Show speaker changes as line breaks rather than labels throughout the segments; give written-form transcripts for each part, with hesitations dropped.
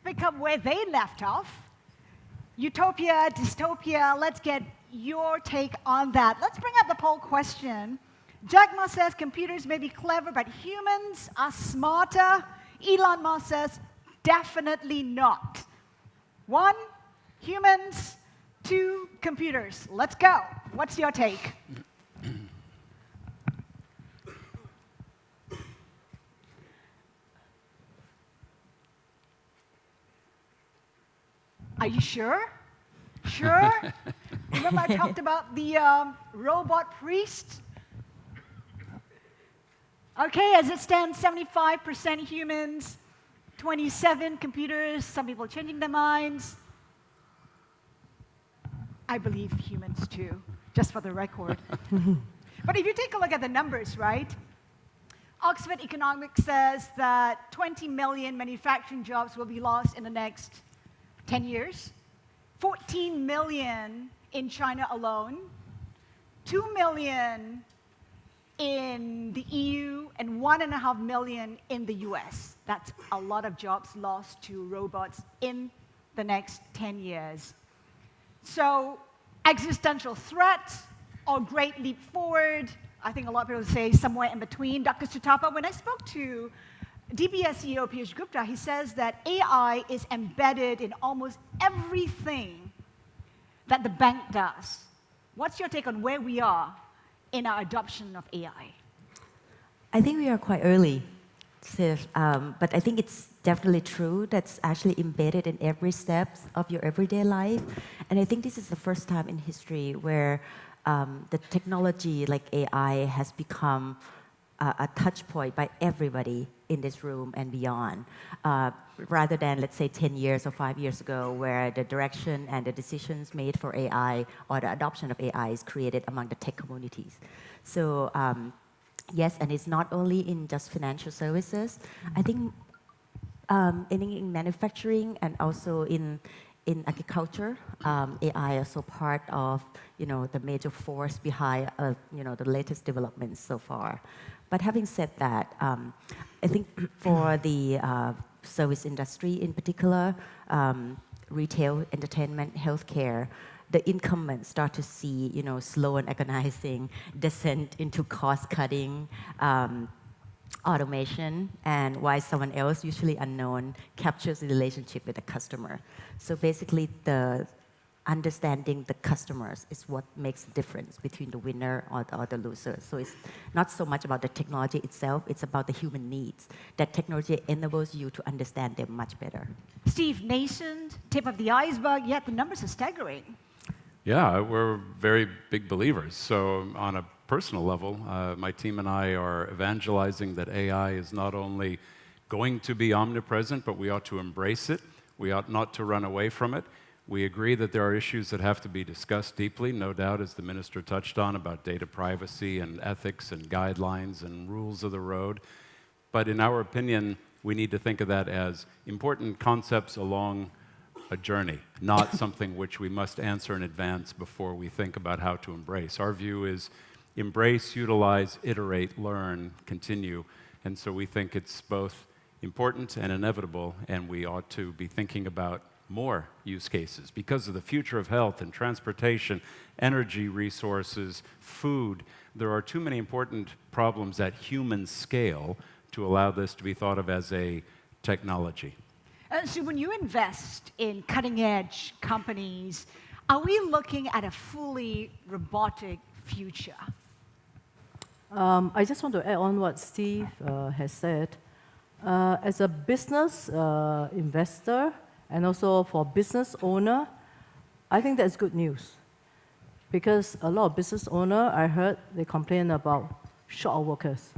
pick up where they left off. Utopia, dystopia, let's get your take on that. Let's bring up the poll question. Jack Ma says computers may be clever, but humans are smarter. Elon Musk says definitely not. 1, humans. 2, computers. Let's go. What's your take? Are you sure? Sure? Remember I talked about the robot priest? Okay, as it stands, 75% humans, 27 computers, some people changing their minds. I believe humans too, just for the record. But if you take a look at the numbers, right? Oxford Economics says that 20 million manufacturing jobs will be lost in the next 10 years. 14 million in China alone. 2 million in the EU, and 1.5 million in the US. That's a lot of jobs lost to robots in the next 10 years. So, existential threat or great leap forward, I think a lot of people say somewhere in between. Dr. Sutapa, when I spoke to DBS CEO Piyush Gupta, he says that AI is embedded in almost everything that the bank does. What's your take on where we are in our adoption of AI?
I think we are quite early, but I think it's definitely true that's actually embedded in every step of your everyday life. And I think this is the first time in history where the technology like AI has become a touch point by everybody in this room and beyond, rather than, let's say, 10 years or 5 years ago, where the direction and the decisions made for AI or the adoption of AI is created among the tech communities. So yes, and it's not only in just financial services. I think in manufacturing and also in agriculture, AI is also part of the major force behind the latest developments so far. But having said that, I think for the service industry in particular, retail, entertainment, healthcare, the incumbents start to see slow and agonizing descent into cost-cutting, automation, and why someone else, usually unknown, captures the relationship with the customer. So basically, the understanding the customers is what makes the difference between the winner or the loser. So it's not so much about the technology itself, it's about the human needs. That technology enables you to understand them much better.
Steve, nascent, tip of the iceberg, yet the numbers are staggering.
Yeah, we're very big believers. So on a personal level, my team and I are evangelizing that AI is not only going to be omnipresent, but we ought to embrace it. We ought not to run away from it. We agree that there are issues that have to be discussed deeply, no doubt, as the minister touched on, about data privacy and ethics and guidelines and rules of the road. But in our opinion, we need to think of that as important concepts along a journey, not something which we must answer in advance before we think about how to embrace. Our view is embrace, utilize, iterate, learn, continue. And so we think it's both important and inevitable, and we ought to be thinking about more use cases because of the future of health and transportation, energy resources, food. There are too many important problems at human scale to allow this to be thought of as a technology.
So when you invest in cutting-edge companies, are we looking at a fully robotic future?
I just want to add on what Steve has said. As a business investor, and also for business owner, I think that's good news. Because a lot of business owner, I heard they complain about short of workers.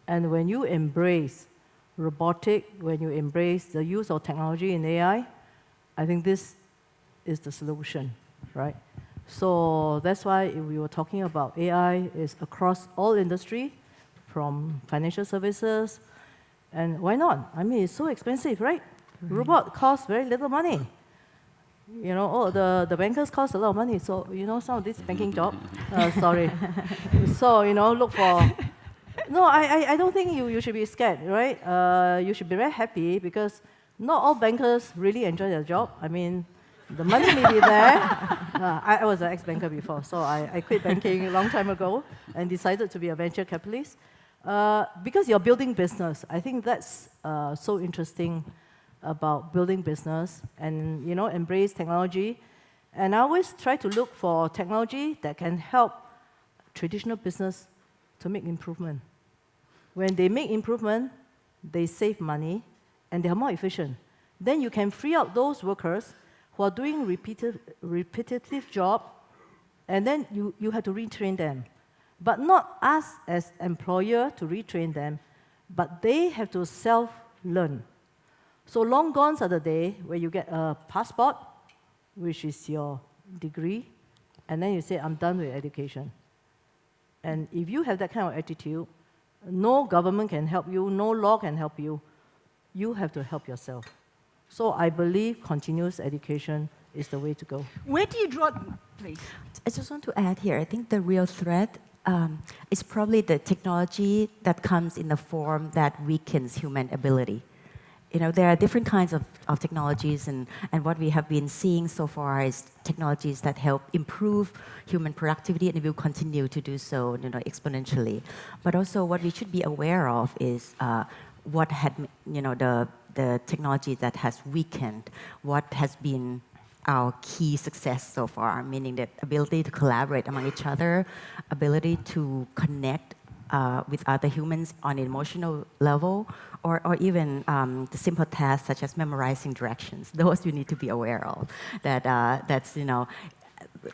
And when you embrace robotic, when you embrace the use of technology in AI, I think this is the solution, right? So that's why we were talking about AI is across all industry, from financial services, and why not? I mean, it's so expensive, right? Robot costs very little money. The bankers cost a lot of money. So, some of this banking job, sorry. So, look for, no, I don't think you should be scared, right? You should be very happy because Not all bankers really enjoy their job. I mean, the money may be there. I was an ex-banker before, so I quit banking a long time ago and decided to be a venture capitalist. Because you're building business, I think that's so interesting about building business and embrace technology. And I always try to look for technology that can help traditional business to make improvement. When they make improvement, they save money and they are more efficient. Then you can free up those workers who are doing repetitive job, and then you have to retrain them. But not us as employer to retrain them, but they have to self-learn. So long gone are the day where you get a passport, which is your degree, and then you say, I'm done with education. And if you have that kind of attitude, no government can help you, no law can help you. You have to help yourself. So I believe continuous education is the way to go.
Where do you draw, please?
I just want to add here, I think the real threat is probably the technology that comes in the form that weakens human ability. There are different kinds of technologies, and what we have been seeing so far is technologies that help improve human productivity, and will continue to do so, exponentially. But also, what we should be aware of is what had, the technology that has weakened, what has been our key success so far, meaning that ability to collaborate among each other, ability to connect with other humans on an emotional level, or even the simple tasks such as memorizing directions. Those you need to be aware of. That's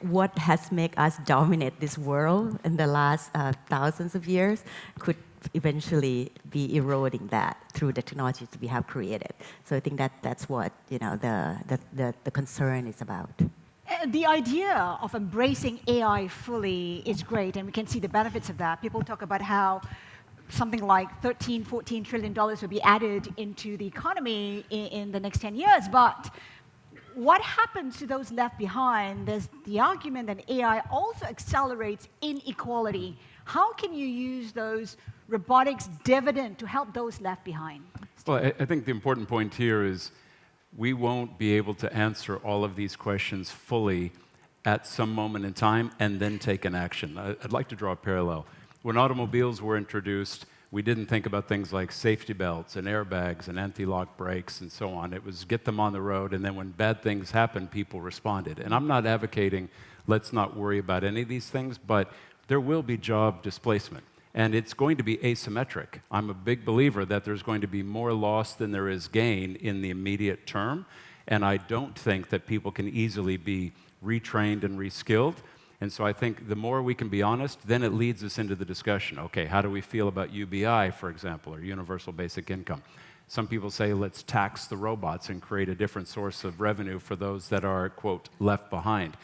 what has made us dominate this world in the last thousands of years could eventually be eroding that through the technologies we have created. So I think that's what the concern is about.
The idea of embracing AI fully is great, and we can see the benefits of that. People talk about how something like $13, $14 trillion will be added into the economy in the next 10 years. But what happens to those left behind? There's the argument that AI also accelerates inequality. How can you use those robotics dividend to help those left behind?
Well, I think the important point here is we won't be able to answer all of these questions fully at some moment in time and then take an action. I'd like to draw a parallel. When automobiles were introduced, we didn't think about things like safety belts and airbags and anti-lock brakes and so on. It was get them on the road, and then when bad things happened, people responded. And I'm not advocating let's not worry about any of these things, but there will be job displacement. And it's going to be asymmetric. I'm a big believer that there's going to be more loss than there is gain in the immediate term. And I don't think that people can easily be retrained and reskilled. And so I think the more we can be honest, then it leads us into the discussion. Okay, how do we feel about UBI, for example, or Universal Basic Income? Some people say let's tax the robots and create a different source of revenue for those that are, quote, left behind.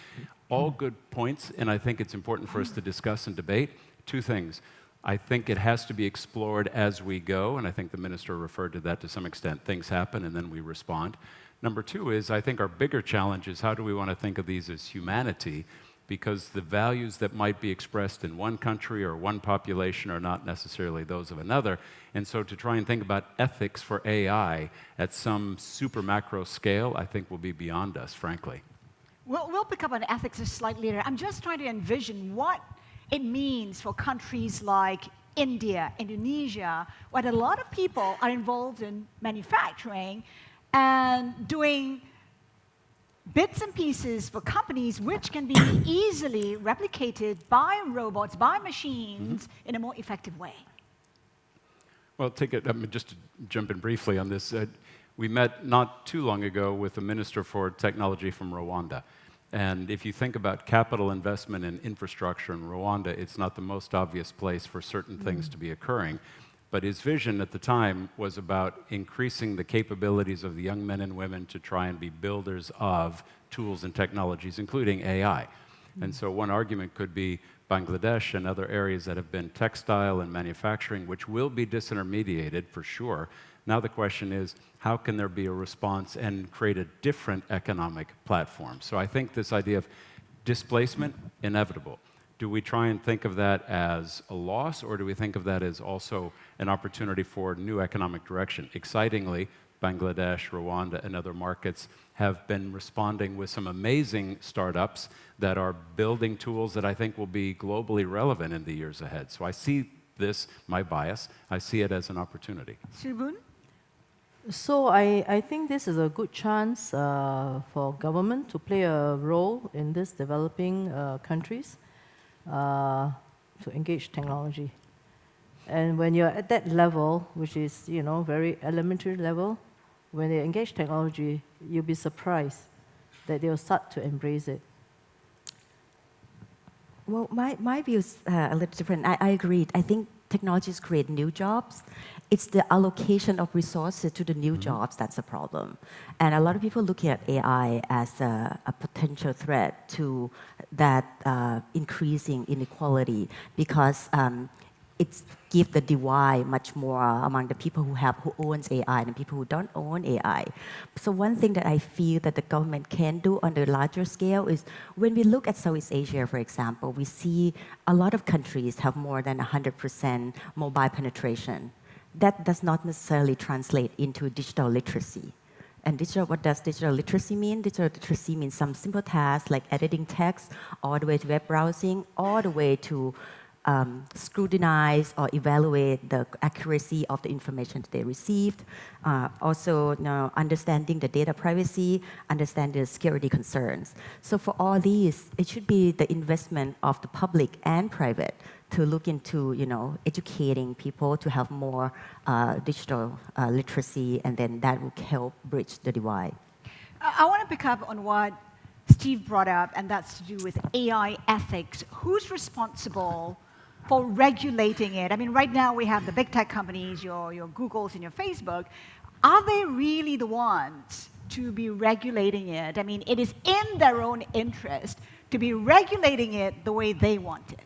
All good points, and I think it's important for us to discuss and debate. Two things. I think it has to be explored as we go, and I think the minister referred to that to some extent. Things happen, and then we respond. Number two is, I think our bigger challenge is how do we want to think of these as humanity, because the values that might be expressed in one country or one population are not necessarily those of another. And so to try and think about ethics for AI at some super macro scale, I think will be beyond us, frankly.
We'll pick up on ethics a slightly later. I'm just trying to envision what it means for countries like India, Indonesia, where a lot of people are involved in manufacturing and doing bits and pieces for companies which can be easily replicated by robots, by machines, in a more effective way.
Well, just to jump in briefly on this, we met not too long ago with the Minister for Technology from Rwanda. And if you think about capital investment in infrastructure in Rwanda, it's not the most obvious place for certain things to be occurring. But his vision at the time was about increasing the capabilities of the young men and women to try and be builders of tools and technologies, including AI. And so one argument could be Bangladesh and other areas that have been textile and manufacturing, which will be disintermediated for sure. Now the question is, how can there be a response and create a different economic platform? So I think this idea of displacement, inevitable. Do we try and think of that as a loss, or do we think of that as also an opportunity for new economic direction? Excitingly, Bangladesh, Rwanda, and other markets have been responding with some amazing startups that are building tools that I think will be globally relevant in the years ahead. So I see this, my bias, I see it as an opportunity.
Boon?
So I think this is a good chance for government to play a role in these developing countries to engage technology. And when you're at that level, which is very elementary level, when they engage technology, you'll be surprised that they'll start to embrace it.
Well, my view is a little different. I agree. I think technologies create new jobs. It's the allocation of resources to the new jobs that's a problem. And a lot of people look at AI as a potential threat to that increasing inequality because it gives the divide much more among the people who owns AI and people who don't own AI. So one thing that I feel that the government can do on the larger scale is when we look at Southeast Asia, for example, we see a lot of countries have more than 100% mobile penetration. That does not necessarily translate into digital literacy. And what does digital literacy mean? Digital literacy means some simple tasks like editing text, all the way to web browsing, all the way to scrutinize or evaluate the accuracy of the information that they received. Also, understanding the data privacy, understanding the security concerns. So for all these, it should be the investment of the public and private to look into, educating people to have more digital literacy, and then that will help bridge the divide.
I want to pick up on what Steve brought up, and that's to do with AI ethics. Who's responsible for regulating it? I mean, right now we have the big tech companies, your Googles and your Facebook. Are they really the ones to be regulating it? I mean, it is in their own interest to be regulating it the way they want it.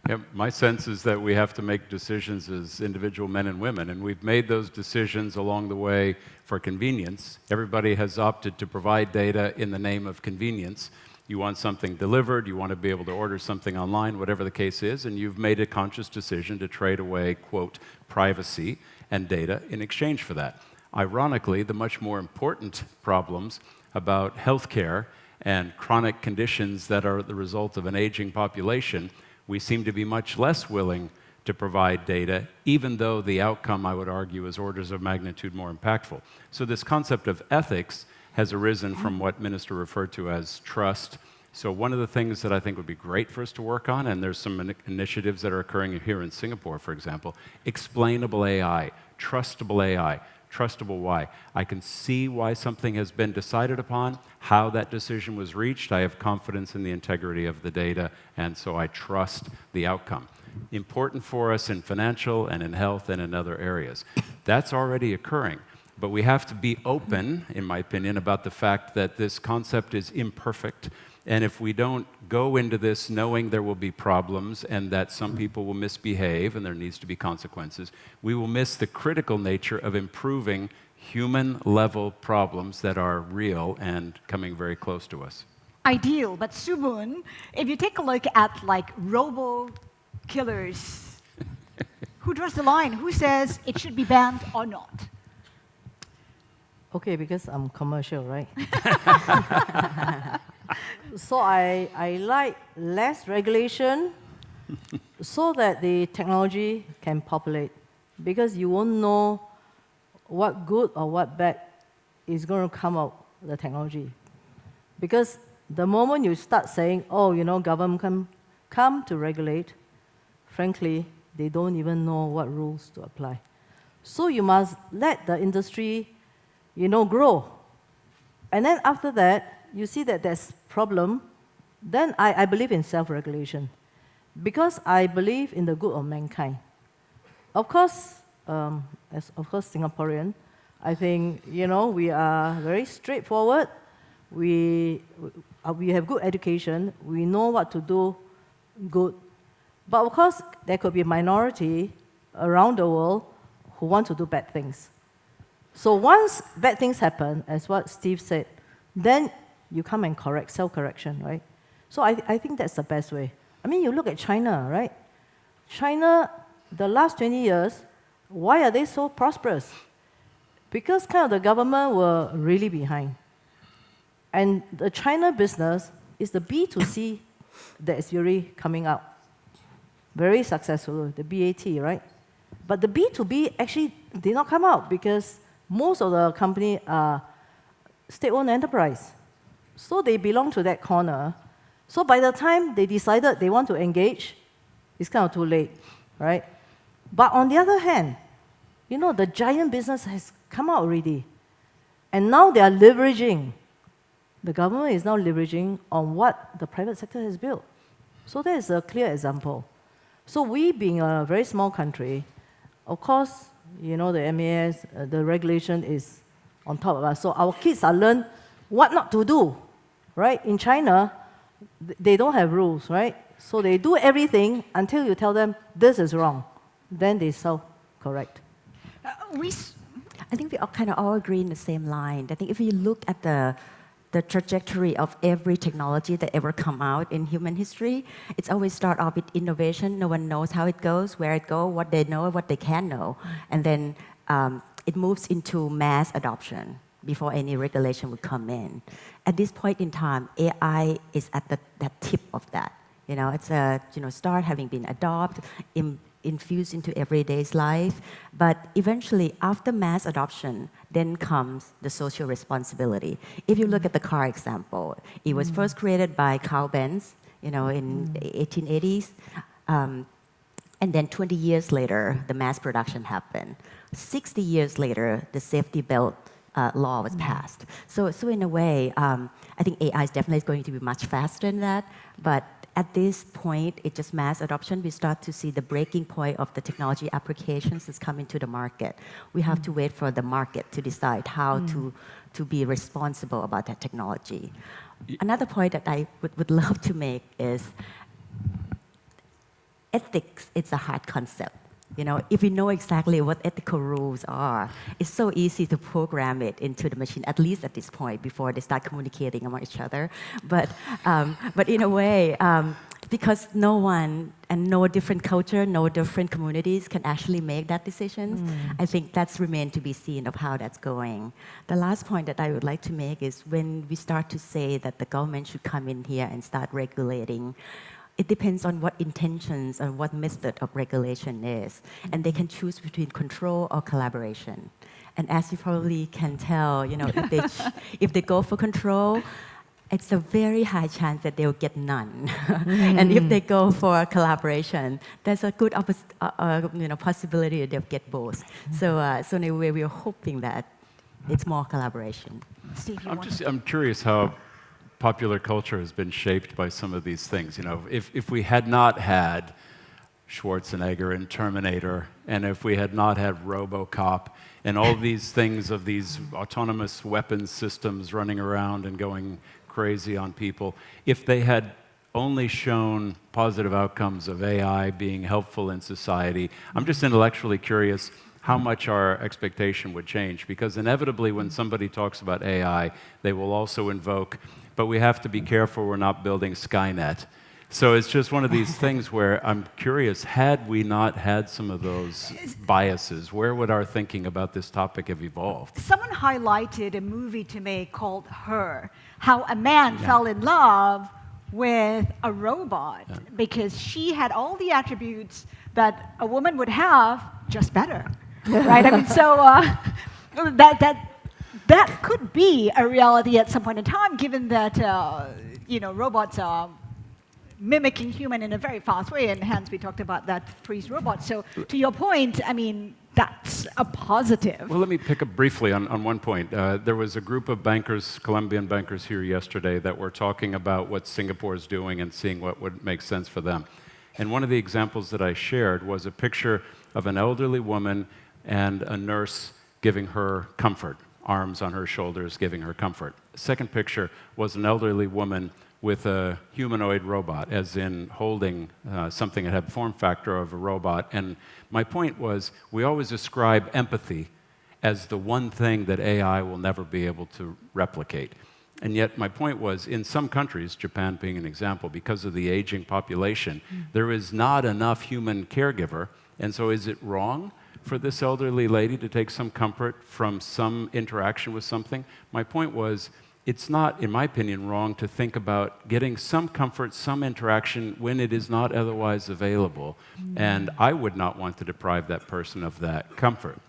Yeah, my sense is that we have to make decisions as individual men and women, and we've made those decisions along the way for convenience. Everybody has opted to provide data in the name of convenience. You want something delivered, you want to be able to order something online, whatever the case is, and you've made a conscious decision to trade away, quote, privacy and data in exchange for that. Ironically, the much more important problems about healthcare and chronic conditions that are the result of an aging population, we seem to be much less willing to provide data, even though the outcome, I would argue, is orders of magnitude more impactful. So this concept of ethics has arisen from what Minister referred to as trust. So one of the things that I think would be great for us to work on, and there's some initiatives that are occurring here in Singapore, for example, explainable AI, trustable AI. Trustable why? I can see why something has been decided upon, how that decision was reached. I have confidence in the integrity of the data, and so I trust the outcome. Important for us in financial and in health and in other areas. That's already occurring, but we have to be open, in my opinion, about the fact that this concept is imperfect. And if we don't go into this knowing there will be problems and that some people will misbehave and there needs to be consequences, we will miss the critical nature of improving human-level problems that are real and coming very close to us.
Ideal, but Boon, if you take a look at like robo-killers, who draws the line? Who says it should be banned or not?
Okay, because I'm commercial, right? So I like less regulation so that the technology can populate, because you won't know what good or what bad is going to come out of the technology. Because the moment you start saying, oh, government can come to regulate, frankly, they don't even know what rules to apply. So you must let the industry, grow. And then after that, you see that there's problem, then I believe in self-regulation, because I believe in the good of mankind. Of course, as Singaporean, I think we are very straightforward. We have good education. We know what to do good. But of course, there could be a minority around the world who want to do bad things. So once bad things happen, as what Steve said, then you come and correct, self-correction, right? So I think that's the best way. I mean, you look at China, right? China, the last 20 years, why are they so prosperous? because kind of the government were really behind. And the China business is the B2C that is really coming out. Very successful, the BAT, right? But the B2B actually did not come out because most of the company are state-owned enterprise. So they belong to that corner. So by the time they decided they want to engage, it's kind of too late, right? But on the other hand, you know, the giant business has come out already. And now they are leveraging. The government is now leveraging on what the private sector has built. So that is a clear example. So we, being a very small country, of course, you know, the MAS, the regulation is on top of us. So our kids are learned what not to do, right? In China, they don't have rules, right? So they do everything until you tell them this is wrong. Then they self-correct.
I think we all kind of all agree in the same line. I think if you look at the trajectory of every technology that ever come out in human history, it's always start off with innovation. No one knows how it goes, where it goes, what they know, what they can know. And then it moves into mass adoption before any regulation would come in. At this point in time, AI is at that tip of that. You know, it's start having been adopted, infused into everyday's life. But eventually, after mass adoption, then comes the social responsibility. If you look at the car example, it was first created by Carl Benz, you know, in the 1880s. And then 20 years later, the mass production happened. 60 years later, the safety belt law was passed. So in a way, I think AI is definitely going to be much faster than that. But at this point, it's just mass adoption. We start to see the breaking point of the technology applications that's coming to the market. We have to wait for the market to decide how to be responsible about that technology. Another point that I would love to make is ethics. It's a hard concept. You know, if we know exactly what ethical rules are, it's so easy to program it into the machine, at least at this point, before they start communicating among each other. But in a way, because no one and no different culture, no different communities can actually make that decisions, I think that's remained to be seen of how that's going. The last point that I would like to make is when we start to say that the government should come in here and start regulating, it depends on what intentions and what method of regulation is. And they can choose between control or collaboration. And as you probably can tell, you know, if they go for control, it's a very high chance that they'll get none. And if they go for collaboration, there's a good possibility that they'll get both. So in a way, we're hoping that it's more collaboration.
Steve,
I'm curious how popular culture has been shaped by some of these things. You know, if we had not had Schwarzenegger in Terminator, and if we had not had RoboCop, and all these things of these autonomous weapons systems running around and going crazy on people, if they had only shown positive outcomes of AI being helpful in society, I'm just intellectually curious how much our expectation would change. Because inevitably, when somebody talks about AI, they will also invoke, but we have to be careful we're not building Skynet. So it's just one of these things where I'm curious, had we not had some of those biases, where would our thinking about this topic have evolved?
Someone highlighted a movie to me called Her, how a man fell in love with a robot because she had all the attributes that a woman would have, just better, right? I mean, so that could be a reality at some point in time, given that robots are mimicking human in a very fast way, and hence we talked about that freeze robot. So to your point, I mean, that's a positive.
Well, let me pick up briefly on one point. There was a group of bankers, Colombian bankers here yesterday that were talking about what Singapore is doing and seeing what would make sense for them. And one of the examples that I shared was a picture of an elderly woman and a nurse giving her comfort, arms on her shoulders giving her comfort. The second picture was an elderly woman with a humanoid robot, as in holding something that had form factor of a robot. And my point was, we always describe empathy as the one thing that AI will never be able to replicate. And yet my point was, in some countries, Japan being an example, because of the aging population, there is not enough human caregiver. And so is it wrong for this elderly lady to take some comfort from some interaction with something. My point was, it's not, in my opinion, wrong to think about getting some comfort, some interaction when it is not otherwise available. And I would not want to deprive that person of that comfort.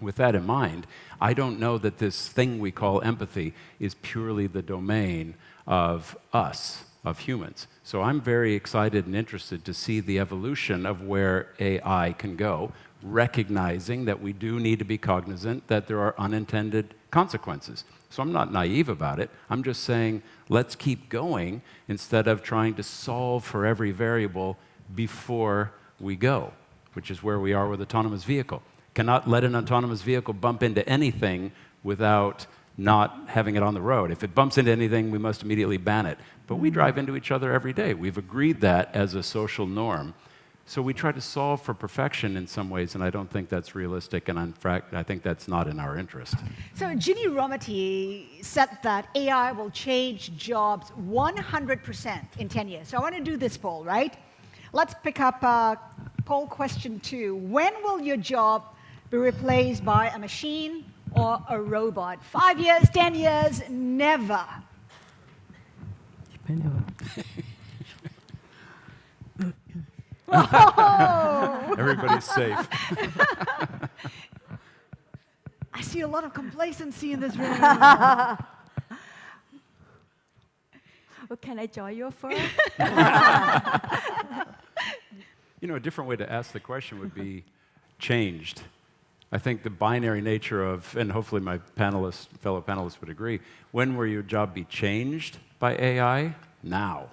With that in mind, I don't know that this thing we call empathy is purely the domain of us, of humans. So I'm very excited and interested to see the evolution of where AI can go, recognizing that we do need to be cognizant that there are unintended consequences. So I'm not naive about it. I'm just saying, let's keep going instead of trying to solve for every variable before we go, which is where we are with autonomous vehicle. Cannot let an autonomous vehicle bump into anything without not having it on the road. If it bumps into anything, we must immediately ban it. But we drive into each other every day. We've agreed that as a social norm. So we try to solve for perfection in some ways, and I don't think that's realistic, and in fact, I think that's not in our interest.
So Ginny Rometty said that AI will change jobs 100% in 10 years. So I want to do this poll, right? Let's pick up poll question 2. When will your job be replaced by a machine or a robot? 5 years, 10 years, never.
Everybody's safe.
I see a lot of complacency in this room.
Well, can I join your firm?
You know, a different way to ask the question would be changed. I think the binary nature of, and hopefully my fellow panelists would agree, when will your job be changed by AI? Now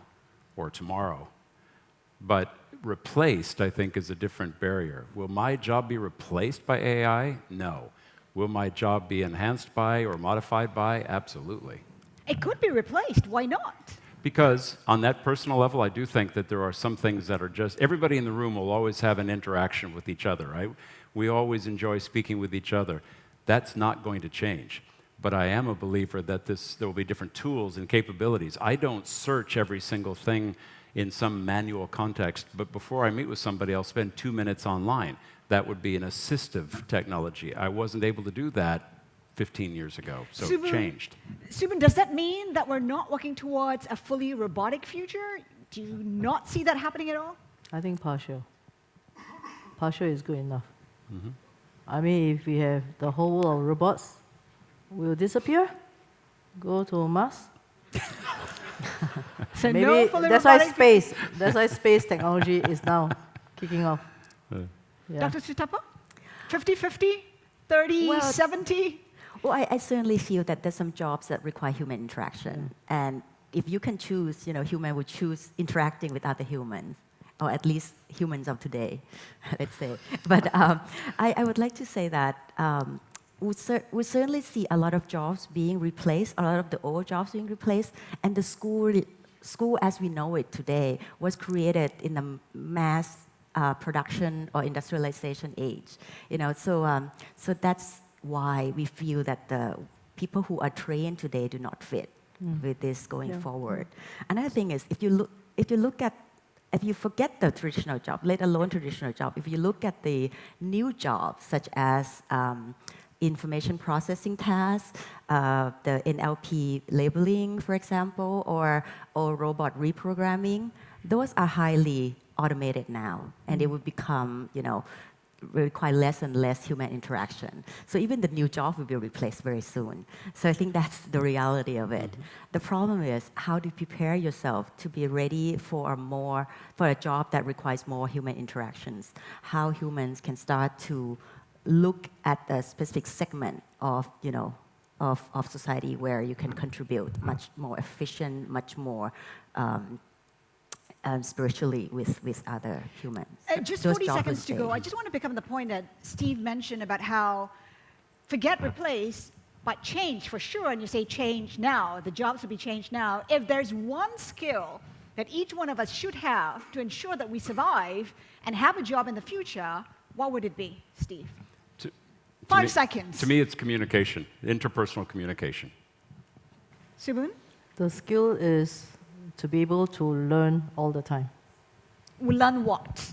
or tomorrow. But replaced, I think, is a different barrier. Will my job be replaced by AI? No. Will my job be enhanced by or modified by? Absolutely.
It could be replaced. Why not?
Because on that personal level, I do think that there are some things that are just, everybody in the room will always have an interaction with each other, right? We always enjoy speaking with each other. That's not going to change. But I am a believer that there will be different tools and capabilities. I don't search every single thing in some manual context, but before I meet with somebody, I'll spend 2 minutes online. That would be an assistive technology. I wasn't able to do that 15 years ago, so it changed.
Subin, does that mean that we're not working towards a fully robotic future? Do you not see that happening at all?
I think partial. Partial is good enough. I mean, if we have the whole world of robots, will disappear, go to Mars.
So
Maybe
no fully
that's why
robotic
space technology is now kicking off. Yeah.
Dr. Sutapa? 50-50? 30,
Well,
70?
Well, I certainly feel that there's some jobs that require human interaction. And if you can choose, human would choose interacting with other humans, or at least humans of today, let's say. But I would like to say that we certainly see a lot of jobs being replaced, a lot of the old jobs being replaced, and the school as we know it today was created in the mass production or industrialization age. So that's why we feel that the people who are trained today do not fit with this going forward. Another thing is, if you forget the traditional job, let alone traditional job, if you look at the new jobs such as information processing tasks, the NLP labeling, for example, or robot reprogramming, those are highly automated now, and they will become, require less and less human interaction. So even the new job will be replaced very soon. So I think that's the reality of it. The problem is, how do you prepare yourself to be ready for a job that requires more human interactions? How humans can start to look at a specific segment of society where you can contribute much more efficient, much more spiritually with other humans.
Just
Those
40
jobs
seconds
will
to go.
stay.
I just want to pick up on the point that Steve mentioned about how forget replace, but change for sure. And you say change now. The jobs will be changed now. If there's one skill that each one of us should have to ensure that we survive and have a job in the future, what would it be, Steve? 5 seconds.
To me, it's communication, interpersonal communication.
Subun?
The skill is to be able to learn all the time.
We learn what?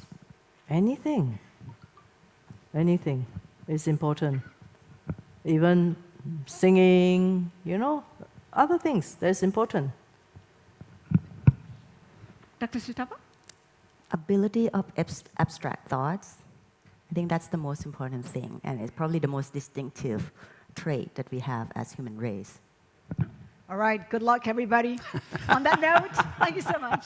Anything. anything is important. Even singing, other things that's important.
Dr. Sutapa?
Ability of abstract thoughts. I think that's the most important thing, and it's probably the most distinctive trait that we have as human race.
All right, good luck, everybody. On that note, thank you so much.